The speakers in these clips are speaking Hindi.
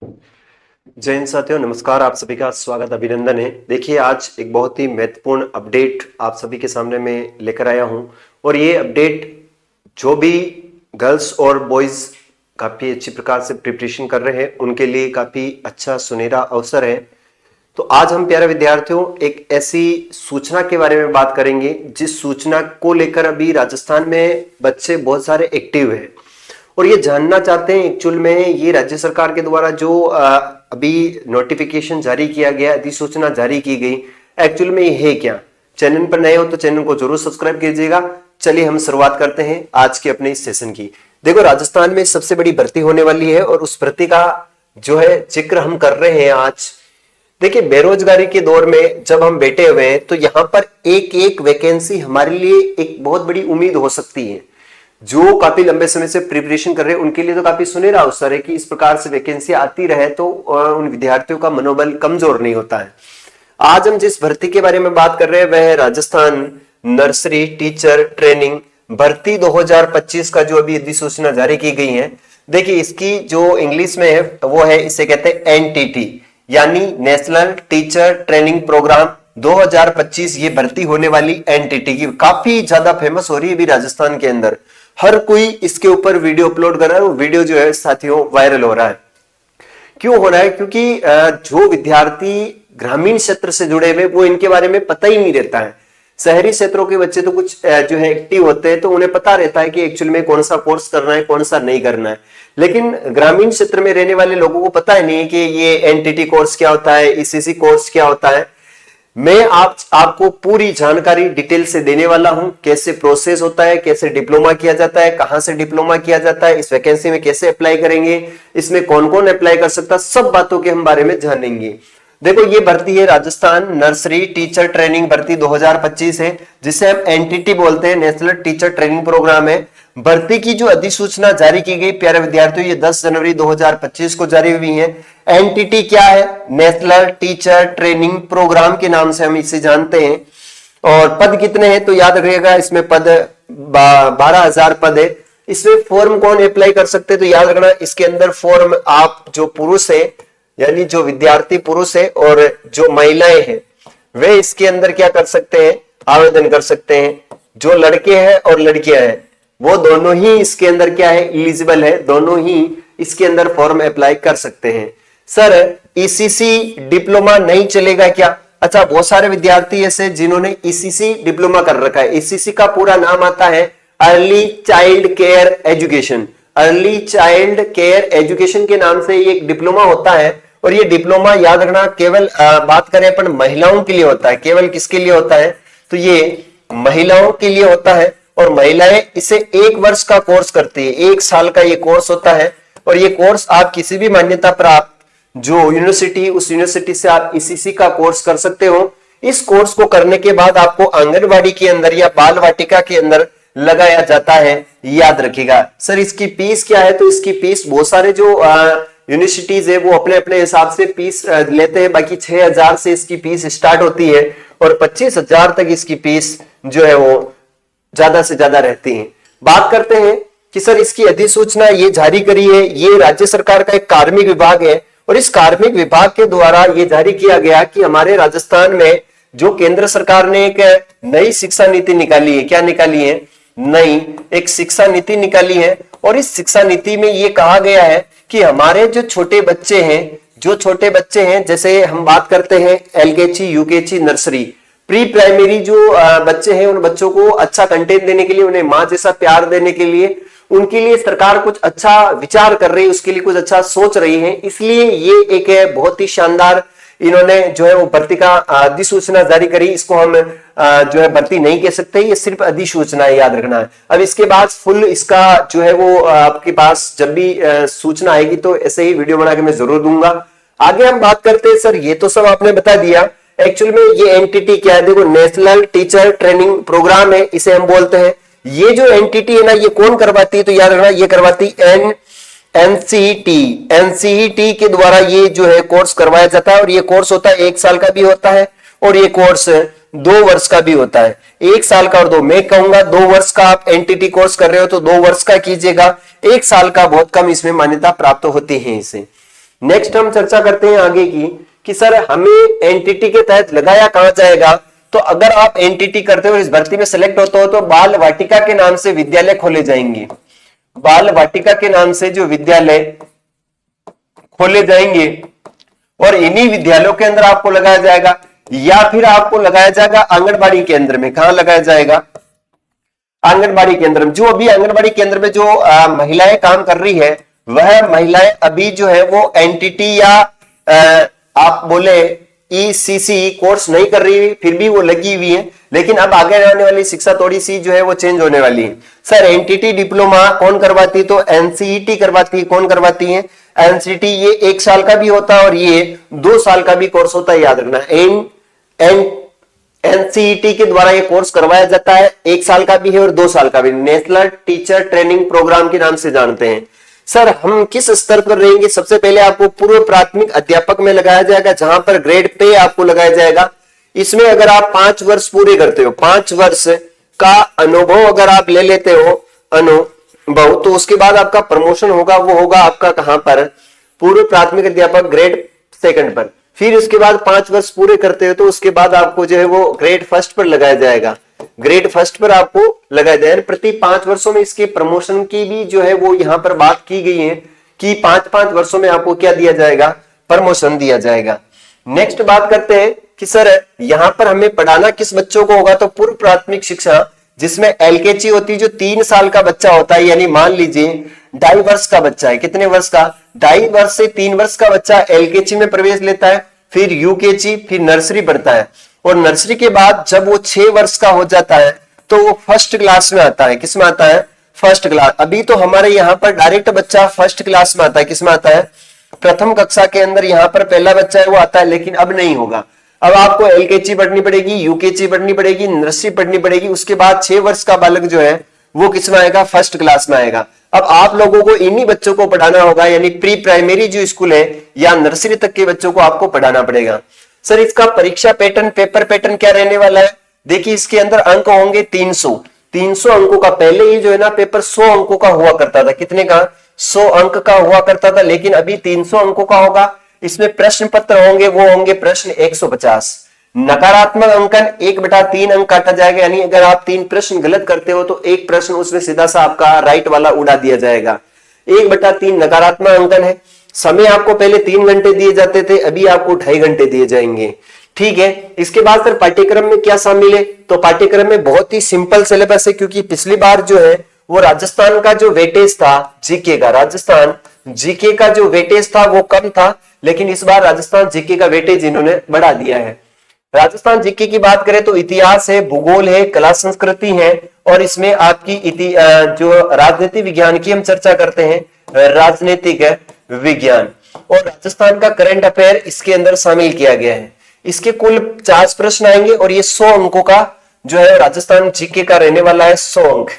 जय हिंद साथियों, नमस्कार। आप सभी का स्वागत, अभिनंदन है। देखिए, आज एक बहुत ही महत्वपूर्ण अपडेट आप सभी के सामने मैं लेकर आया हूं और ये अपडेट जो भी गर्ल्स और बॉयज काफी अच्छी प्रकार से प्रिपरेशन कर रहे हैं उनके लिए काफी अच्छा सुनहरा अवसर है। तो आज हम प्यारे विद्यार्थियों एक ऐसी सूचना के बारे में बात करेंगे जिस सूचना को लेकर अभी राजस्थान में बच्चे बहुत सारे एक्टिव हैं और ये जानना चाहते हैं एक्चुअल में ये राज्य सरकार के द्वारा जो अभी नोटिफिकेशन जारी किया गया, अधिसूचना जारी की गई, एक्चुअल में ये है क्या। चैनल पर नए हो तो चैनल को जरूर सब्सक्राइब कीजिएगा। चलिए हम शुरुआत करते हैं आज के अपने इस सेशन की। देखो, राजस्थान में सबसे बड़ी भर्ती होने वाली है और उस भर्ती का जो है जिक्र हम कर रहे हैं आज। देखिए, बेरोजगारी के दौर में जब हम बैठे हुए हैं तो यहां पर एक एक वैकेंसी हमारे लिए एक बहुत बड़ी उम्मीद हो सकती है। जो काफी लंबे समय से प्रिपरेशन कर रहे हैं उनके लिए तो काफी सुनहरा अवसर है कि इस प्रकार से वैकेंसी आती रहे तो उन विद्यार्थियों का मनोबल कमजोर नहीं होता है। आज हम जिस भर्ती के बारे में बात कर रहे हैं वह है राजस्थान नर्सरी टीचर ट्रेनिंग भर्ती 2025 का जो अभी अधिसूचना जारी की गई है। देखिए, इसकी जो इंग्लिश में है वो है, इसे कहते हैं एनटीटी यानी नेशनल टीचर ट्रेनिंग प्रोग्राम 2025। ये भर्ती होने वाली एनटीटी की काफी ज्यादा फेमस हो रही है अभी राजस्थान के अंदर। हर कोई इसके ऊपर वीडियो अपलोड कर रहा है। वो वीडियो जो है साथियों वायरल हो रहा है। क्यों हो रहा है? क्योंकि जो विद्यार्थी ग्रामीण क्षेत्र से जुड़े हुए वो इनके बारे में पता ही नहीं रहता है। शहरी क्षेत्रों के बच्चे तो कुछ जो है एक्टिव होते हैं तो उन्हें पता रहता है कि एक्चुअल में कौन सा कोर्स करना है कौन सा नहीं करना है। लेकिन ग्रामीण क्षेत्र में रहने वाले लोगों को पता ही नहीं है कि ये एनटीटी कोर्स क्या होता है, ईसीसी कोर्स क्या होता है। मैं आपको पूरी जानकारी डिटेल से देने वाला हूं। कैसे प्रोसेस होता है, कैसे डिप्लोमा किया जाता है, कहां से डिप्लोमा किया जाता है, इस वैकेंसी में कैसे अप्लाई करेंगे, इसमें कौन कौन अप्लाई कर सकता है, सब बातों के हम बारे में जानेंगे। देखो, ये भर्ती है राजस्थान नर्सरी टीचर ट्रेनिंग भर्ती 2025 है, जिसे हम एनटीटी बोलते हैं, नेशनल टीचर ट्रेनिंग प्रोग्राम है। भर्ती की जो अधिसूचना जारी की गई प्यारे विद्यार्थियों, ये 10 जनवरी 2025 को जारी हुई है। एनटीटी क्या है? नेशनल टीचर ट्रेनिंग प्रोग्राम के नाम से हम इसे जानते हैं। और पद कितने हैं तो याद रखिएगा, इसमें पद 12,000 पद है। इसमें फॉर्म कौन अप्लाई कर सकते हैं तो याद रखना, इसके अंदर फॉर्म आप जो पुरुष है यानी जो विद्यार्थी पुरुष है और जो महिलाएं हैं वे इसके अंदर क्या कर सकते हैं, आवेदन कर सकते हैं। जो लड़के हैं और लड़कियां हैं वो दोनों ही इसके अंदर क्या है, एलिजिबल है, दोनों ही इसके अंदर फॉर्म अप्लाई कर सकते हैं। सर, ईसीसी डिप्लोमा नहीं चलेगा क्या? अच्छा, बहुत सारे विद्यार्थी ऐसे जिन्होंने ईसीसी डिप्लोमा कर रखा है। ईसीसी का पूरा नाम आता है early child care education. Early child care education के नाम से ये एक डिप्लोमा होता है और ये डिप्लोमा याद रखना केवल बात करें अपन महिलाओं के लिए होता है। केवल किसके लिए होता है तो ये महिलाओं के लिए होता है और महिलाएं इसे 1 वर्ष का कोर्स करती है। 1 साल का ये कोर्स होता है और ये कोर्स आप किसी भी मान्यता प्राप्त जो यूनिवर्सिटी, उस यूनिवर्सिटी से आप ईसीसी का कोर्स कर सकते हो। इस कोर्स को करने के बाद आपको आंगनबाड़ी के अंदर या बाल वाटिका के अंदर लगाया जाता है। याद रखिएगा। सर, इसकी फीस क्या है तो इसकी फीस बहुत सारे जो यूनिवर्सिटीज है वो अपने अपने हिसाब से फीस लेते हैं। बाकी 6,000 से इसकी फीस स्टार्ट होती है और 25,000 तक इसकी फीस जो है वो ज्यादा से ज्यादा रहती है। बात करते हैं कि सर इसकी अधिसूचना ये जारी करी है, ये राज्य सरकार का एक कार्मिक विभाग है और इस कार्मिक विभाग के द्वारा ये जारी किया गया कि हमारे राजस्थान में जो केंद्र सरकार ने एक नई शिक्षा नीति निकाली है। क्या निकाली है? नई एक शिक्षा नीति निकाली है और इस शिक्षा नीति में ये कहा गया है कि हमारे जो छोटे बच्चे हैं, जैसे हम बात करते हैं LKG, UKG, nursery, pre primary जो बच्चे हैं, उन बच्चों को अच्छा कंटेंट देने के लिए, उन्हें मां जैसा प्यार देने के लिए, उनके लिए सरकार कुछ अच्छा विचार कर रही है, उसके लिए कुछ अच्छा सोच रही है। इसलिए ये एक बहुत ही शानदार इन्होंने जो है वो भर्ती का अधिसूचना जारी करी। इसको हम जो है भर्ती नहीं कह सकते, ये सिर्फ अधिसूचना है, याद रखना है। अब इसके बाद फुल इसका जो है वो आपके पास जब भी सूचना आएगी तो ऐसे ही वीडियो बना के मैं जरूर दूंगा। आगे हम बात करते हैं। सर, ये तो सब आपने बता दिया। एक्चुअल में ये एनटीटी क्या है? देखो, नेशनल टीचर ट्रेनिंग प्रोग्राम है, इसे हम बोलते हैं। ये जो एनटीटी है ना, ये कौन करवाती है तो याद रखना, ये करवाती एनसीईटी के द्वारा ये जो है कोर्स करवाया जाता है और ये कोर्स होता है 1 साल का भी होता है और ये कोर्स 2 वर्ष का भी होता है। 1 साल का और 2, मैं कहूंगा 2 वर्ष का आप एनटीटी कोर्स कर रहे हो तो 2 वर्ष का कीजिएगा। 1 साल का बहुत कम इसमें मान्यता प्राप्त होती है इसे। नेक्स्ट हम चर्चा करते हैं आगे की कि सर हमें एनटीटी के तहत लगाया कहां जाएगा। तो अगर आप एनटीटी करते हो, इस भर्ती में सिलेक्ट होते हो, तो बाल वाटिका के नाम से विद्यालय खोले जाएंगे। बाल वाटिका के नाम से जो विद्यालय खोले जाएंगे और इन्हीं विद्यालयों के अंदर आपको लगाया जाएगा, या फिर आपको लगाया जाएगा आंगनबाड़ी केंद्र में। कहां लगाया जाएगा? आंगनबाड़ी केंद्र में। जो अभी आंगनबाड़ी केंद्र में जो महिलाएं काम कर रही है, वह महिलाएं अभी जो है वो एनटीटी या आप बोले ईसीसी कोर्स नहीं कर रही, फिर भी वो लगी हुई है। लेकिन अब आगे आने वाली शिक्षा थोड़ी सी जो है वो चेंज होने वाली है। सर एनटीटी डिप्लोमा कौन करवाती है? तो एनसीईटी करवाती है। कौन करवाती है? एनसीईटी। ये 1 साल का भी होता है और ये 2 साल का भी कोर्स होता है, याद रखना। एनसीईटी के द्वारा ये कोर्स करवाया जाता है, 1 साल का भी है और 2 साल का भी। नेशनल टीचर ट्रेनिंग प्रोग्राम के नाम से जानते हैं। सर हम किस स्तर पर रहेंगे? सबसे पहले आपको पूर्व प्राथमिक अध्यापक में लगाया जाएगा, जहां पर ग्रेड पे आपको लगाया जाएगा। इसमें अगर आप 5 वर्ष पूरे करते हो, 5 वर्ष का अनुभव अगर आप ले लेते हो अनुभव, तो उसके बाद आपका प्रमोशन होगा। वो होगा आपका कहां पर? पूर्व प्राथमिक अध्यापक ग्रेड 2 पर। फिर उसके बाद 5 वर्ष पूरे करते हो तो उसके बाद आपको जो है वो ग्रेड 1 पर लगाया जाएगा। ग्रेड 1 पर आपको लगाया जाएगा। प्रति 5 वर्षों में इसके प्रमोशन की भी जो है वो यहां पर बात की गई है कि 5-5 वर्षों में आपको क्या दिया जाएगा? प्रमोशन दिया जाएगा। नेक्स्ट बात करते हैं कि सर यहां पर हमें पढ़ाना किस बच्चों को होगा? तो पूर्व प्राथमिक शिक्षा, जिसमें एलकेजी होती है, जो 3 साल का बच्चा होता है, यानी मान लीजिए 2.5 वर्ष का बच्चा है। कितने वर्ष का? 2.5 वर्ष से 3 वर्ष का बच्चा एलकेजी में प्रवेश लेता है, फिर यूकेजी, फिर नर्सरी पढ़ता है। और नर्सरी के बाद जब वो 6 वर्ष का हो जाता है तो वो फर्स्ट क्लास में आता है। किस में आता है? First class. अभी तो हमारे यहाँ पर डायरेक्ट बच्चा फर्स्ट क्लास में आता है। किस में आता है? प्रथम कक्षा के अंदर यहाँ पर पहला बच्चा है वो आता है, लेकिन अब नहीं होगा। अब आपको एलकेजी पढ़नी पड़ेगी, यूकेजी पढ़नी पड़ेगी, नर्सरी पढ़नी पड़ेगी। उसके बाद 6 वर्ष का बालक जो है वो किस में आएगा? फर्स्ट क्लास में आएगा। अब आप लोगों को इन्हीं बच्चों को पढ़ाना होगा, यानी प्री प्राइमरी जो स्कूल है या नर्सरी तक के बच्चों को आपको पढ़ाना पड़ेगा। सर इसका परीक्षा पैटर्न, पेपर पैटर्न क्या रहने वाला है? देखिए इसके अंदर अंक होंगे 300 अंकों का। पहले ही जो है ना पेपर 100 अंकों का हुआ करता था। कितने का? 100 अंक का हुआ करता था, लेकिन अभी 300 अंकों का होगा। इसमें प्रश्न पत्र होंगे, वो होंगे प्रश्न 150। नकारात्मक अंकन 1/3 अंक काटा जाएगा, यानी अगर आप 3 प्रश्न गलत करते हो तो एक प्रश्न उसमें सीधा सा आपका राइट वाला उड़ा दिया जाएगा। 1/3 नकारात्मक अंकन है। समय आपको पहले 3 घंटे दिए जाते थे, अभी आपको 2.5 घंटे दिए जाएंगे। ठीक है। इसके बाद फिर पाठ्यक्रम में क्या शामिल है? तो पाठ्यक्रम में बहुत ही सिंपल सिलेबस है, क्योंकि पिछली बार जो है वो राजस्थान का जो वेटेज था जीके का, राजस्थान जीके का जो वेटेज था वो कम था, लेकिन इस बार राजस्थान जीके का वेटेज इन्होंने बढ़ा दिया है। राजस्थान जीके की बात करें तो इतिहास है, भूगोल है, कला संस्कृति है, और इसमें आपकी जो राजनीति विज्ञान की हम चर्चा करते हैं, राजनीतिक विज्ञान, और राजस्थान का करंट अफेयर इसके अंदर शामिल किया गया है। इसके कुल 50 प्रश्न आएंगे और ये 100 अंकों का जो है राजस्थान जीके का रहने वाला है, 100 अंक।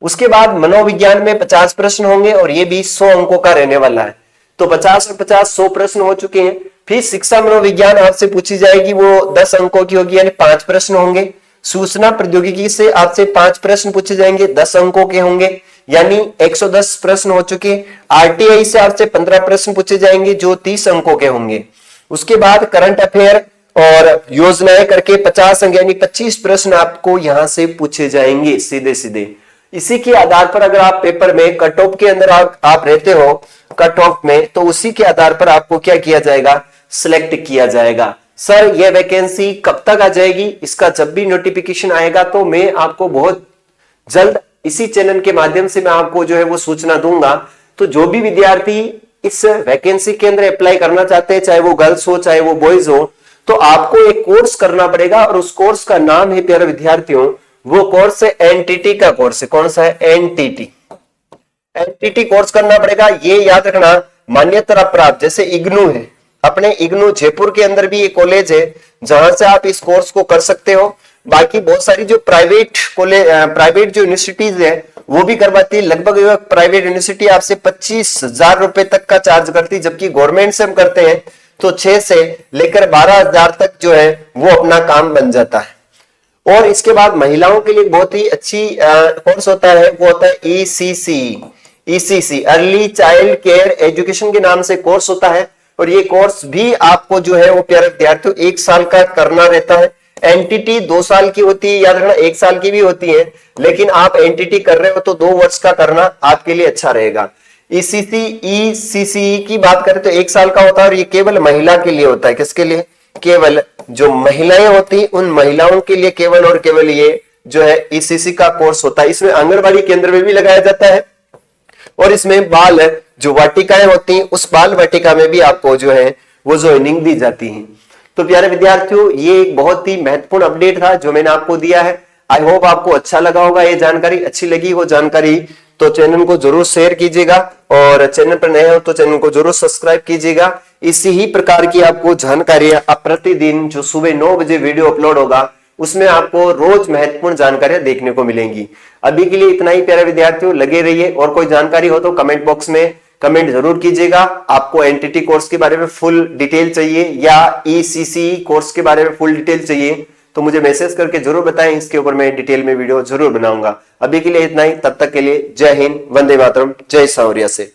उसके बाद मनोविज्ञान में 50 प्रश्न होंगे और ये भी 100 अंकों का रहने वाला है। तो 50 और 50 100 प्रश्न हो चुके हैं। फिर शिक्षा मनोविज्ञान आपसे पूछी जाएगी, वो 10 अंकों की होगी, यानी 5 प्रश्न होंगे। सूचना प्रौद्योगिकी से आपसे 5 प्रश्न पूछे जाएंगे, 10 अंकों के होंगे, यानी 110 प्रश्न हो चुके। आरटीआई से आपसे 15 प्रश्न पूछे जाएंगे जो 30 अंकों के होंगे। उसके बाद करंट अफेयर और योजनाएं करके 50 अंक, यानी 25 प्रश्न आपको यहां से पूछे जाएंगे सीधे सीधे। इसी के आधार पर अगर आप पेपर में कट ऑफ के अंदर आप रहते हो, कट ऑफ में, तो उसी के आधार पर आपको क्या किया जाएगा? सिलेक्ट किया जाएगा। सर ये वैकेंसी कब तक आ जाएगी? इसका जब भी नोटिफिकेशन आएगा तो मैं आपको बहुत जल्द इसी चैनल के माध्यम से मैं आपको जो है वो सूचना दूंगा। तो जो भी विद्यार्थी इस वैकेंसी के अंदर अप्लाई करना चाहते हैं, चाहे वो गर्ल्स हो चाहे वो बॉयज हो, तो आपको एक कोर्स करना पड़ेगा, और उस कोर्स का नाम है प्यारे विद्यार्थियों, वो कोर्स है एनटीटी का कोर्स है। कौन सा है? एनटीटी। एनटीटी कोर्स करना पड़ेगा। ये याद रखना, मान्यता प्राप्त, जैसे इग्नू है, अपने इग्नू जयपुर के अंदर भी एक कॉलेज है जहां से आप इस कोर्स को कर सकते हो। बाकी बहुत सारी जो प्राइवेट जो यूनिवर्सिटीज है वो भी करवाती है। लगभग प्राइवेट यूनिवर्सिटी आपसे 25,000 रुपए तक का चार्ज करती है, जबकि गवर्नमेंट से हम करते हैं तो 6 से लेकर 12,000 तक जो है वो अपना काम बन जाता है। और इसके बाद महिलाओं के लिए बहुत ही अच्छी कोर्स होता है, वो होता है ECC, ECC early child care education के नाम से कोर्स होता है और ये कोर्स भी आपको जो है वो प्यारे विद्यार्थियों 1 साल का करना रहता है। एनटीटी 2 साल की होती है, याद रखना 1 साल की भी होती है, लेकिन आप एनटीटी कर रहे हो तो 2 वर्ष का करना आपके लिए अच्छा रहेगा। ईसीसी की बात करें तो 1 साल का होता है और ये केवल महिला के लिए होता है। किसके लिए? केवल जो महिलाएं होती उन महिलाओं के लिए केवल और केवल ये जो है ईसीसी का कोर्स होता है। इसमें आंगनबाड़ी केंद्र में भी लगाया जाता है और इसमें बाल जो वाटिकाएं होती हैं उस बाल वाटिका में भी आपको जो है वो ज्वाइनिंग दी जाती है। तो प्यारे विद्यार्थियों, ये एक बहुत ही महत्वपूर्ण अपडेट था जो मैंने आपको दिया है। आई होप आपको अच्छा लगा होगा। ये जानकारी अच्छी लगी हो जानकारी तो चैनल को जरूर शेयर कीजिएगा और चैनल पर नए हो तो चैनल को जरूर सब्सक्राइब कीजिएगा। इसी ही प्रकार की आपको जानकारियां प्रतिदिन जो सुबह 9 बजे वीडियो अपलोड होगा उसमें आपको रोज महत्वपूर्ण जानकारियां देखने को मिलेंगी। अभी के लिए इतना ही प्यारे विद्यार्थियों, लगे रहिए और कोई जानकारी हो तो कमेंट बॉक्स में कमेंट जरूर कीजिएगा। आपको एनटीटी कोर्स के बारे में फुल डिटेल चाहिए या ईसीसी कोर्स के बारे में फुल डिटेल चाहिए तो मुझे मैसेज करके जरूर बताएं। इसके ऊपर मैं डिटेल में वीडियो जरूर बनाऊंगा। अभी के लिए इतना ही, तब तक के लिए जय हिंद, वंदे मातरम, जय सौर्या से।